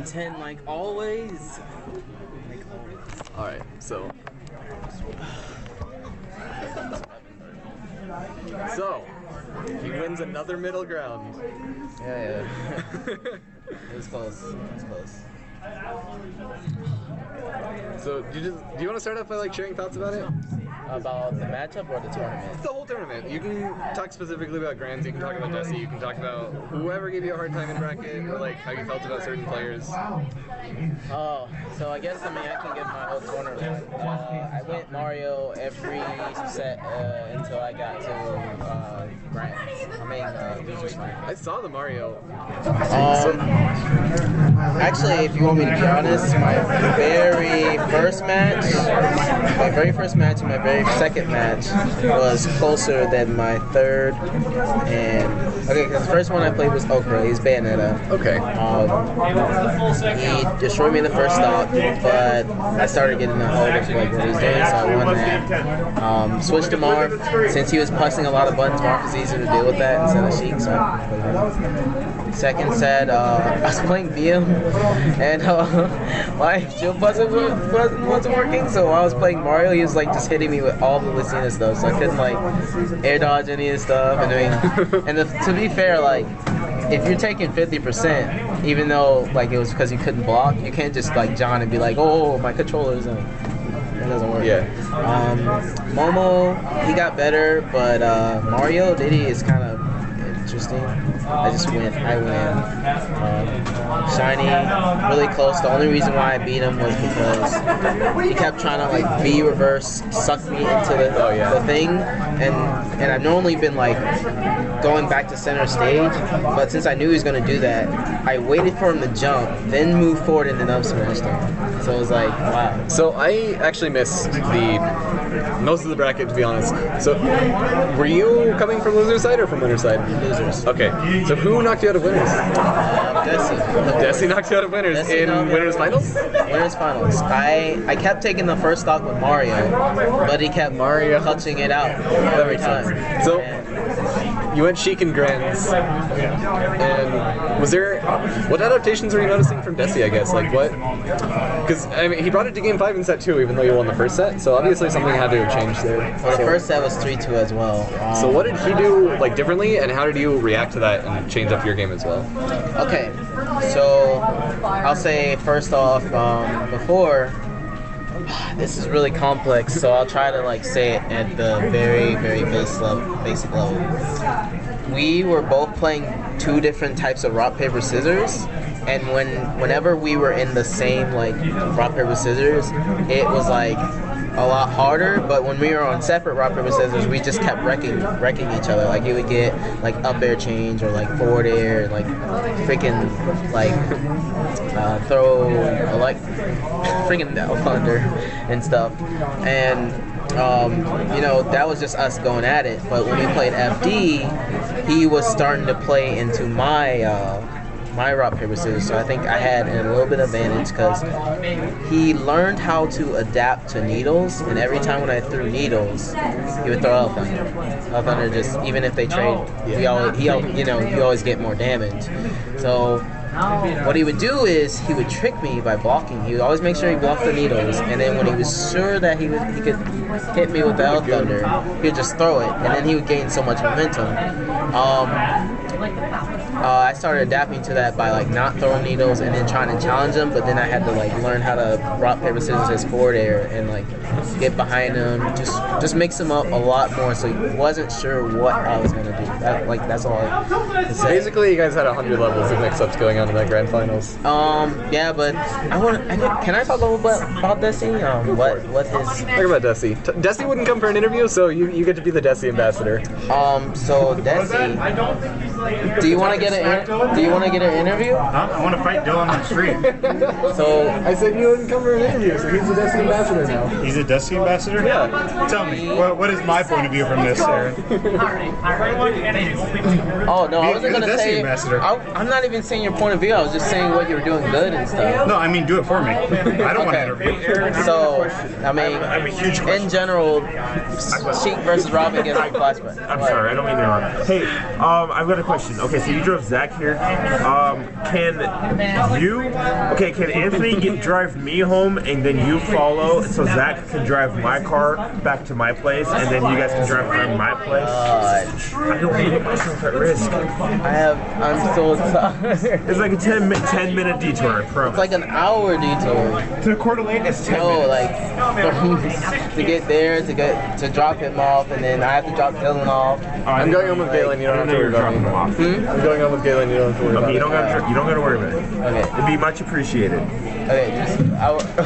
10, like always. Alright, so. So, he wins another middle ground. Yeah. It was close. So, do you want to start off by like sharing thoughts about it? About the matchup or the tournament? The whole tournament. You can talk specifically about Grands, you can talk about Deci, you can talk about whoever gave you a hard time in bracket, or like how you felt about certain players. Oh, so I guess I can give my whole tournament. I went Mario every set until I got to Grands. Losers final. I saw the Mario. Actually, if you want me to be honest, my very first match and my very second match was closer than my third. And okay, because the first one I played was Okra. He's Bayonetta. Okay. He destroyed me in the first stock, but I started getting a hold of like what he was doing, so I won that. Switched to Marv. Since he was pressing a lot of buttons, Marv was easier to deal with that instead of Sheik, so I played him. Second set, I was playing BM, and my shield wasn't working, so while I was playing Mario, he was like just hitting me with all the Lucina stuff, so I couldn't like air dodge any of his stuff. To be fair, like if you're taking 50%, even though like it was because you couldn't block, you can't just like John and be like, oh, my controller's in. It doesn't work. Yeah. Momo, he got better, but Mario Diddy is kind of interesting. I win. Shiny, really close. The only reason why I beat him was because he kept trying to like V reverse suck me into the thing, and I've normally been like going back to center stage, but since I knew he was gonna do that, I waited for him to jump, then move forward and then up smashed him. So it was like, wow. So I actually missed most of the bracket, to be honest. So were you coming from loser side or from winner side? Losers. Okay. So who knocked you out of winners? Deci. Deci knocked you out of winners in winners finals? Winners finals. I kept taking the first stock with Mario, but he kept clutching it out every time. So you went Sheik and Grands, and was there, what adaptations were you noticing from Deci, I guess? Like what, because I mean, he brought it to game 5 in set 2 even though you won the first set, so obviously something had to have changed there. Well, the first set was 3-2 as well. So what did he do like differently, and how did you react to that and change up your game as well? Okay, so I'll say first off, before, this is really complex, so I'll try to like say it at the very, very basic level. We were both playing two different types of rock, paper, scissors, and whenever we were in the same like rock, paper, scissors, it was like a lot harder, but when we were on separate rock, paper, scissors, we just kept wrecking each other. Like you would get like up air change or like forward air, like freaking like throw like freaking down under and stuff. And that was just us going at it. But when we played FD, he was starting to play into my my rock, paper, scissors, so I think I had a little bit of advantage because he learned how to adapt to needles, and every time when I threw needles, he would throw L Thunder. L Thunder just, even if they trade, you always get more damage. So what he would do is he would trick me by blocking. He would always make sure he blocked the needles, and then when he was sure that he could hit me with the L Thunder, he would just throw it, and then he would gain so much momentum. I started adapting to that by like not throwing needles and then trying to challenge him, but then I had to like learn how to rock, paper, scissors his forward air and like get behind him, just mix him up a lot more, so he wasn't sure what I was gonna do. That's all I can say. Basically, you guys had 100 levels of mix-ups going on in that grand finals. Yeah, but can I talk a little bit about Deci? What his? Talk about Deci. Deci wouldn't come for an interview, so you get to be the Deci ambassador. So Deci, do you want to get an interview? I want to fight Dylan on stream. So I said you wouldn't come for an interview, so he's the Deci ambassador now. He's a Deci ambassador? Yeah. Tell me, what is my point of view from this, Aaron? Oh no, I wasn't gonna say. Ambassador. I'm not even saying your point of view. I was just saying what you were doing good and stuff. No, I mean do it for me. I don't want to interview. So I mean, I have a huge question. in general, Sheik versus Robin gets the flashback. I'm sorry, I don't mean to interrupt. Hey, I've got a question. Okay, so you drove have Zach here. Can Anthony drive me home and then you follow so Zach can drive my car back to my place and then you guys can drive from my place? I don't want to put myself at risk. I'm so tired. It's like a 10-minute detour, I promise. It's like an hour detour. To Coeur d'Alene, it's 10 No, minutes. like to get there, to drop him off, and then I have to drop Dylan off. I'm going home with Galen. You don't have to worry about me. I'm going home with Galen. You don't have to worry about Okay, me. you don't gotta worry about it. Okay. It'd be much appreciated. Okay,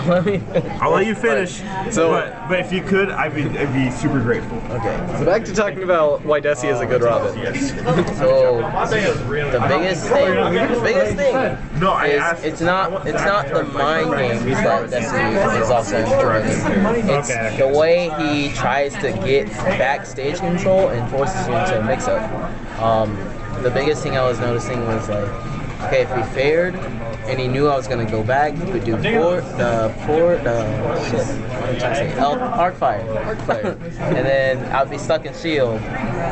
let me finish. I'll let you finish. So- but if you could, I'd be super grateful. Okay. So back to talking about why Deci is a good Robin. Yes. So the biggest thing No, I is asked. it's not the mind games that Deci is also enjoying. It's Okay. the way he tries to get backstage control and forces you into a mix-up. The biggest thing I was noticing was like, okay, if we fared and he knew I was gonna go back, he would do arc fire. And then I'd be stuck in shield.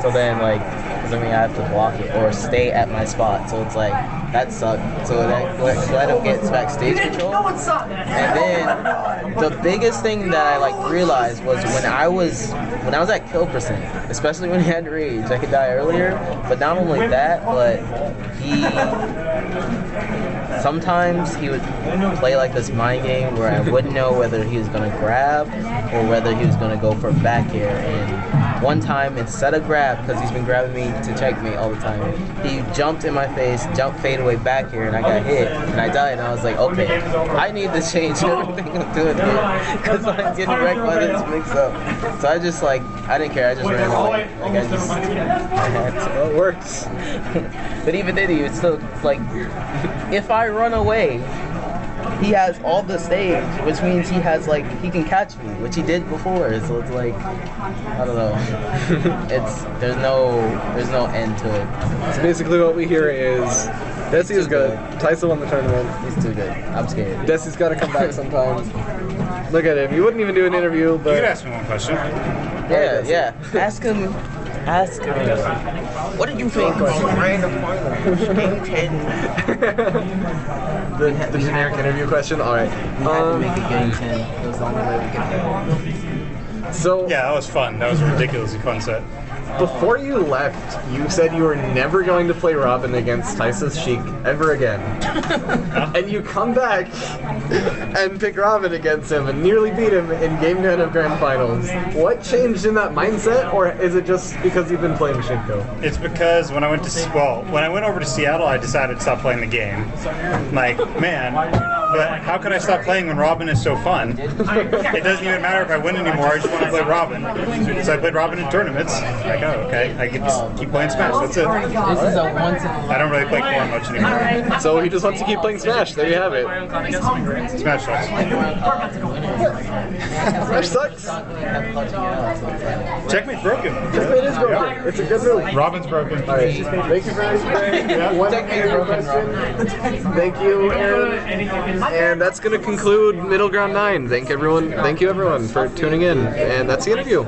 So then like, I have to block it or stay at my spot. So it's like, that sucked. So then let him get backstage control. And then the biggest thing that I like realized was when I was at kill percent, especially when he had rage, I could die earlier. But not only that, but sometimes he would play like this mind game where I wouldn't know whether he was gonna grab or whether he was gonna go for back air. And one time, instead of grab, because he's been grabbing me to checkmate all the time, he jumped in my face, jumped fade away back here, and I got hit, and I died, and I was like, okay, I need to change everything I'm doing here, because I'm getting wrecked by this mix-up. So I just like, I didn't care, I just ran away. Like I had to. Well, it works. But even then, he was still like, if I run away, he has all the stage, which means he has like, he can catch me, which he did before. So it's like, I don't know. There's no end to it. So basically what we hear is Deci is good. Taisa won the tournament. He's too good. I'm scared. Deci's got to come back sometime. Look at him. He wouldn't even do an interview, You but could ask me one question. Yeah. Ask him. What did you think? the generic interview question. All right. We had to make a game 10. It was the only way we could. So Yeah, that was fun. That was a ridiculously fun set. before you left, you said you were never going to play Robin against Taisa's Sheik ever again. And you come back and pick Robin against him and nearly beat him in Game 10 of Grand Finals. What changed in that mindset, or is it just because you've been playing Shinko? It's because when I went over to Seattle, I decided to stop playing the game. Like, man, but how could I stop playing when Robin is so fun? It doesn't even matter if I win anymore. I just want to play Robin. So I played Robin in tournaments. Like, oh, okay, I can just keep playing Smash. That's it. This is a once in a I don't really play Core much anymore. So he just wants to keep playing Smash. There you have it. Smash sucks. Smash sucks. Checkmate's broken. It is broken. It's a good move. Robin's broken. All right. Thank you for answering. One answer question. Thank you, Aaron. And that's going to conclude Middle Ground 9. Thank you, everyone, for tuning in. And that's the interview.